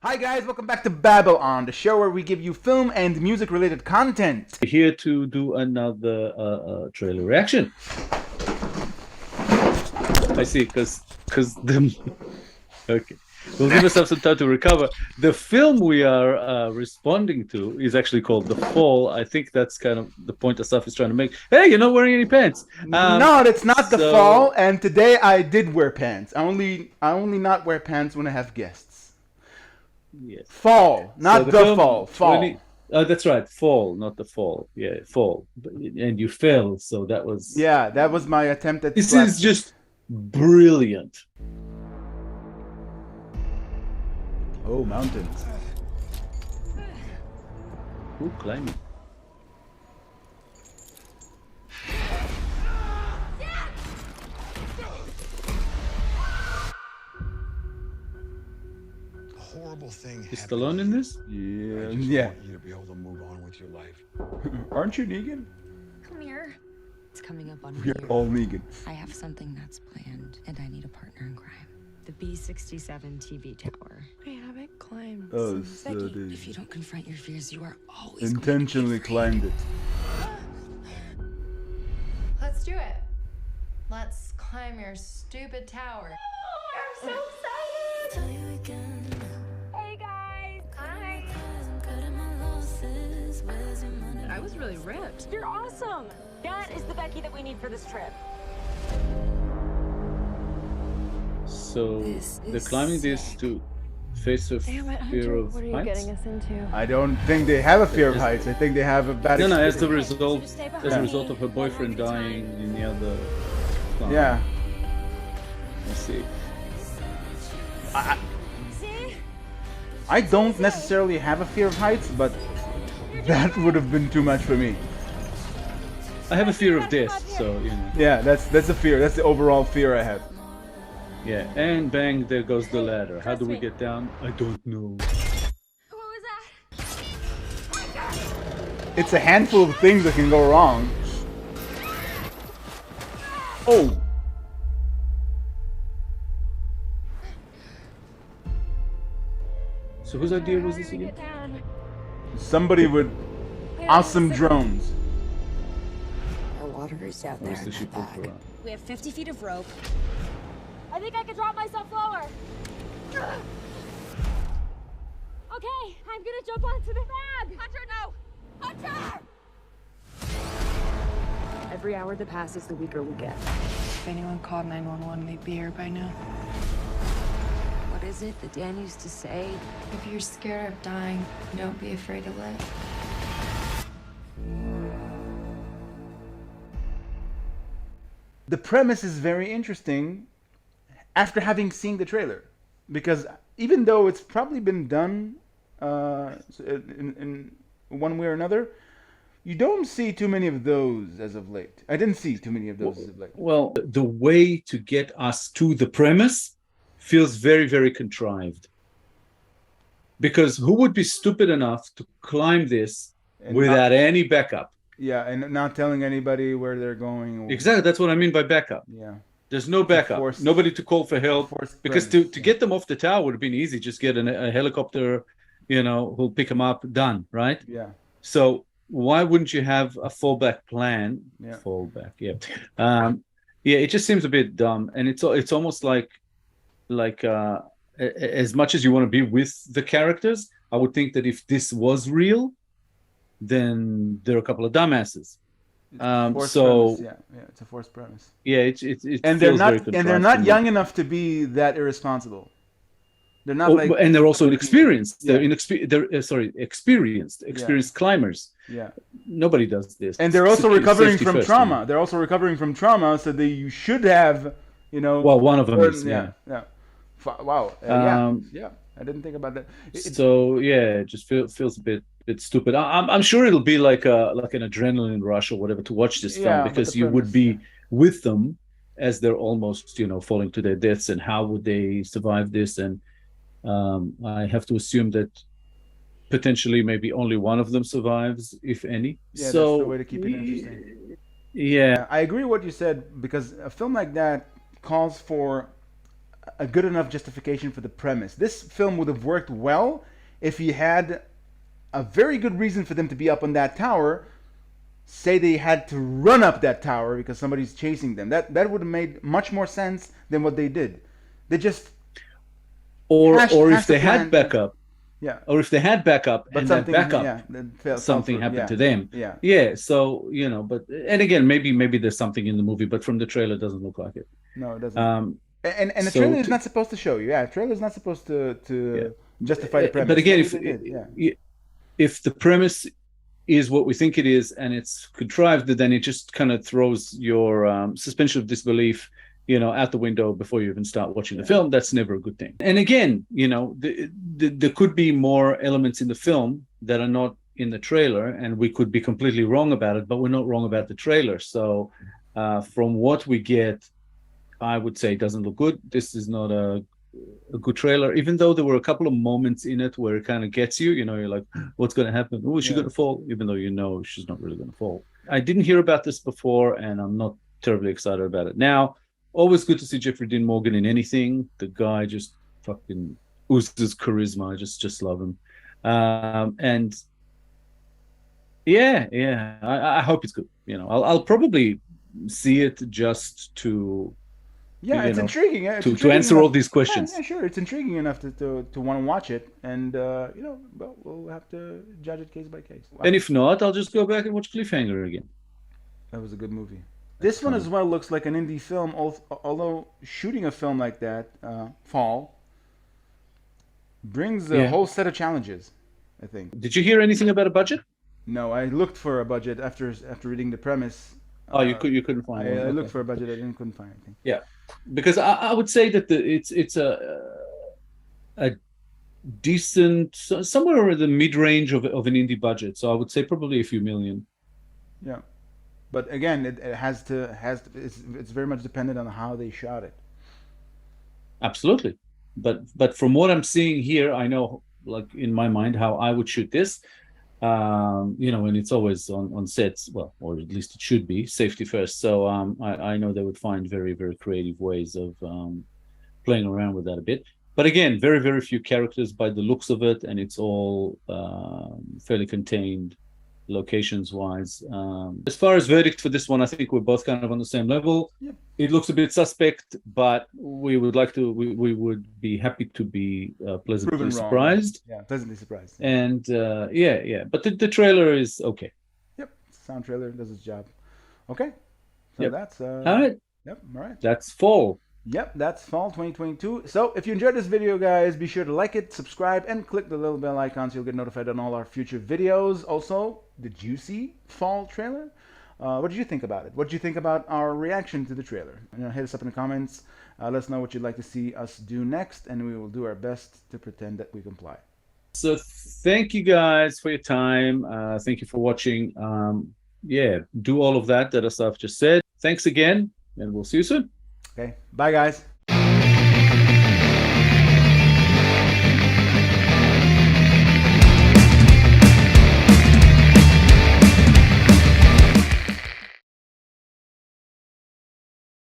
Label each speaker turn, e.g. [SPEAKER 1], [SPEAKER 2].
[SPEAKER 1] Hi guys, welcome back to Babble On, the show where we give you film and music related content.
[SPEAKER 2] Here to do another trailer reaction. I see, because the okay, we'll give ourselves some time to recover. The film we are responding to is actually called The Fall. I think that's kind of the point Asaf is trying to make. Hey, you're not wearing any pants.
[SPEAKER 1] No, that's not The Fall, and today I did wear pants. I only not wear pants when I have guests.
[SPEAKER 2] Yes.
[SPEAKER 1] Fall, not
[SPEAKER 2] So
[SPEAKER 1] the fall. Fall.
[SPEAKER 2] That's right, fall, not the fall. Yeah, fall. And you fell, so that was.
[SPEAKER 1] Yeah, that was my attempt at.
[SPEAKER 2] This is just brilliant.
[SPEAKER 1] Oh, mountains.
[SPEAKER 2] Ooh, climbing.
[SPEAKER 3] Horrible thing.
[SPEAKER 2] Is Stallone in this?
[SPEAKER 1] Yeah.
[SPEAKER 3] I just
[SPEAKER 1] Yeah.
[SPEAKER 3] want you to be able to move on with your life.
[SPEAKER 1] Aren't you Negan?
[SPEAKER 4] Come here. It's coming up on
[SPEAKER 1] We're all Negan.
[SPEAKER 4] I have something that's planned, and I need a partner in crime. The B67 TV tower.
[SPEAKER 5] I haven't climbed.
[SPEAKER 1] Oh,
[SPEAKER 5] since-
[SPEAKER 1] so they
[SPEAKER 4] If you don't confront your fears, you are always
[SPEAKER 1] intentionally climbed it.
[SPEAKER 5] Let's do it. Let's climb your stupid tower.
[SPEAKER 6] I'm so excited! Hey guys! Hi!
[SPEAKER 5] I was really ripped.
[SPEAKER 6] You're awesome! That is the Becky that we need for this trip.
[SPEAKER 2] So they're climbing this to face a
[SPEAKER 5] Damn it,
[SPEAKER 2] fear
[SPEAKER 5] Hunter,
[SPEAKER 2] of
[SPEAKER 5] what are you
[SPEAKER 2] heights.
[SPEAKER 5] getting us into?
[SPEAKER 1] I don't think they have a fear of heights. I think they have a bad
[SPEAKER 2] No, no,
[SPEAKER 1] experience.
[SPEAKER 2] as the result,
[SPEAKER 6] Just stay
[SPEAKER 2] as a
[SPEAKER 6] behind
[SPEAKER 2] result
[SPEAKER 6] me.
[SPEAKER 2] of her boyfriend dying in the other climb.
[SPEAKER 1] Yeah.
[SPEAKER 2] I see.
[SPEAKER 6] See?
[SPEAKER 1] I don't necessarily have a fear of heights, but that would have been too much for me.
[SPEAKER 2] I have a fear of death, so you know.
[SPEAKER 1] Yeah, that's a fear. That's the overall fear I have.
[SPEAKER 2] Yeah, and bang, there goes the ladder. How do we get down? I don't know.
[SPEAKER 6] What was that?
[SPEAKER 1] It's a handful of things that can go wrong. Oh.
[SPEAKER 2] So whose idea was this again?
[SPEAKER 6] Get down.
[SPEAKER 1] Somebody with awesome drones.
[SPEAKER 4] Our water is out there.
[SPEAKER 2] Where's the ship
[SPEAKER 4] back.
[SPEAKER 2] for?
[SPEAKER 6] We have 50 feet of rope. I think I can drop myself lower. Okay, I'm gonna jump onto the bag. Hunter, no! Hunter!
[SPEAKER 5] Every hour that passes, the weaker we get. If anyone called 911, they'd be here by now.
[SPEAKER 4] What is it that Dan used to say?
[SPEAKER 5] If you're scared of dying, don't be afraid to live.
[SPEAKER 1] The premise is very interesting after having seen the trailer, because even though it's probably been done in one way or another, you don't see too many of those as of late. I didn't see too many of those as of late.
[SPEAKER 2] Well, the way to get us to the premise feels very, very contrived. Because who would be stupid enough to climb this
[SPEAKER 1] And
[SPEAKER 2] without any backup?
[SPEAKER 1] Yeah, and not telling anybody where they're going. Or,
[SPEAKER 2] Exactly, that's what I mean by backup.
[SPEAKER 1] Yeah.
[SPEAKER 2] There's no backup.
[SPEAKER 1] forced-
[SPEAKER 2] Nobody to call for help.
[SPEAKER 1] forced
[SPEAKER 2] Because
[SPEAKER 1] premise,
[SPEAKER 2] to get them off the tower would have been easy. Just get a helicopter, you know, who'll pick them up, done, right?
[SPEAKER 1] Yeah.
[SPEAKER 2] So why wouldn't you have a fallback plan?
[SPEAKER 1] Yeah.
[SPEAKER 2] Fallback, yeah. Yeah, it just seems a bit dumb. And it's almost like as much as you want to be with the characters, I would think that if this was real, then there are a couple of dumbasses.
[SPEAKER 1] Forced
[SPEAKER 2] So
[SPEAKER 1] premise, yeah, it's a forced premise.
[SPEAKER 2] yeah, it
[SPEAKER 1] And they're
[SPEAKER 2] feels
[SPEAKER 1] not
[SPEAKER 2] very
[SPEAKER 1] and they're
[SPEAKER 2] contrived
[SPEAKER 1] not
[SPEAKER 2] to me.
[SPEAKER 1] young enough to be that irresponsible. They're not
[SPEAKER 2] Oh,
[SPEAKER 1] like
[SPEAKER 2] and they're also inexperienced. They're
[SPEAKER 1] Yeah.
[SPEAKER 2] experienced climbers.
[SPEAKER 1] Yeah.
[SPEAKER 2] Nobody does this.
[SPEAKER 1] And they're also
[SPEAKER 2] Safety
[SPEAKER 1] recovering from
[SPEAKER 2] first,
[SPEAKER 1] trauma.
[SPEAKER 2] you know.
[SPEAKER 1] They're also recovering from trauma, so they you should have, you know.
[SPEAKER 2] Well, one of them
[SPEAKER 1] learned-
[SPEAKER 2] is,
[SPEAKER 1] yeah. Wow. Yeah. I didn't think about that.
[SPEAKER 2] So yeah, it just feels a bit stupid. I'm sure it'll be like an adrenaline rush or whatever to watch this
[SPEAKER 1] Yeah,
[SPEAKER 2] film,
[SPEAKER 1] but
[SPEAKER 2] because
[SPEAKER 1] the
[SPEAKER 2] you would
[SPEAKER 1] premise,
[SPEAKER 2] be with them as they're almost, you know, falling to their deaths, and how would they survive this? And I have to assume that potentially maybe only one of them survives, if any.
[SPEAKER 1] Yeah,
[SPEAKER 2] So
[SPEAKER 1] that's the way to keep it interesting.
[SPEAKER 2] Yeah,
[SPEAKER 1] I agree with what you said, because a film like that calls for a good enough justification for the premise. This film would have worked well if he had a very good reason for them to be up on that tower. Say they had to run up that tower because somebody's chasing them. That would have made much more sense than what they did. They just
[SPEAKER 2] or
[SPEAKER 1] hashed
[SPEAKER 2] if
[SPEAKER 1] the
[SPEAKER 2] they
[SPEAKER 1] plan.
[SPEAKER 2] had backup,
[SPEAKER 1] Yeah.
[SPEAKER 2] or if they had backup
[SPEAKER 1] But
[SPEAKER 2] and that
[SPEAKER 1] something,
[SPEAKER 2] backup,
[SPEAKER 1] yeah, that
[SPEAKER 2] something happened
[SPEAKER 1] yeah,
[SPEAKER 2] to them.
[SPEAKER 1] Yeah.
[SPEAKER 2] Yeah. So but and again, maybe there's something in the movie, but from the trailer, it doesn't look like it.
[SPEAKER 1] No, it doesn't. And the
[SPEAKER 2] so
[SPEAKER 1] trailer is not supposed to show you. Yeah, the trailer is not supposed to justify the premise.
[SPEAKER 2] But again,
[SPEAKER 1] if
[SPEAKER 2] the premise is what we think it is and it's contrived, then it just kind of throws your suspension of disbelief, out the window before you even start watching the film. That's never a good thing. And again, there could be more elements in the film that are not in the trailer, and we could be completely wrong about it, but we're not wrong about the trailer. So from what we get, I would say it doesn't look good. This is not a good trailer, even though there were a couple of moments in it where it kind of gets you, you're like, what's going to happen? Oh, is she going to fall? Even though she's not really going to fall. I didn't hear about this before, and I'm not terribly excited about it. Now, always good to see Jeffrey Dean Morgan in anything. The guy just fucking oozes charisma. I just love him. And I hope it's good. I'll probably see it just to
[SPEAKER 1] it's intriguing. It's
[SPEAKER 2] to
[SPEAKER 1] intriguing
[SPEAKER 2] answer
[SPEAKER 1] enough.
[SPEAKER 2] all these questions.
[SPEAKER 1] Yeah, sure. It's intriguing enough to want to watch it, and but we'll have to judge it case by case. Wow.
[SPEAKER 2] And if not, I'll just go back and watch Cliffhanger again.
[SPEAKER 1] That was a good movie. This one as well looks like an indie film, although shooting a film like that, Fall, brings a whole set of challenges, I think.
[SPEAKER 2] Did you hear anything about a budget?
[SPEAKER 1] No, I looked for a budget after reading the premise.
[SPEAKER 2] Oh, you couldn't find one.
[SPEAKER 1] I looked for a budget, I couldn't find anything.
[SPEAKER 2] Yeah, because I would say that it's a decent, somewhere in the mid-range of an indie budget. So I would say probably a few million.
[SPEAKER 1] Yeah. But again, it it's very much dependent on how they shot it.
[SPEAKER 2] Absolutely, but from what I'm seeing here, I know, like in my mind, how I would shoot this. And it's always on sets, well, or at least it should be safety first. So I know they would find very, very creative ways of playing around with that a bit. But again, very, very few characters by the looks of it, and it's all fairly contained locations wise. As far as verdict for this one, I think we're both kind of on the same level.
[SPEAKER 1] Yep.
[SPEAKER 2] It looks a bit suspect, but we would be happy to be pleasantly surprised.
[SPEAKER 1] Yeah, pleasantly surprised.
[SPEAKER 2] And but the trailer is okay.
[SPEAKER 1] Yep, sound trailer does its job. Okay, so that's
[SPEAKER 2] all right.
[SPEAKER 1] Yep, all right.
[SPEAKER 2] That's Fall.
[SPEAKER 1] Yep, that's Fall 2022. So if you enjoyed this video, guys, be sure to like it, subscribe, and click the little bell icon so you'll get notified on all our future videos. Also, did you see Fall trailer? What did you think about it? What did you think about our reaction to the trailer? Hit us up in the comments. Let us know what you'd like to see us do next, and we will do our best to pretend that we comply. So thank you guys for your time. Thank you for watching. Do all of that Asaf just said. Thanks again, and we'll see you soon. Okay. Bye, guys.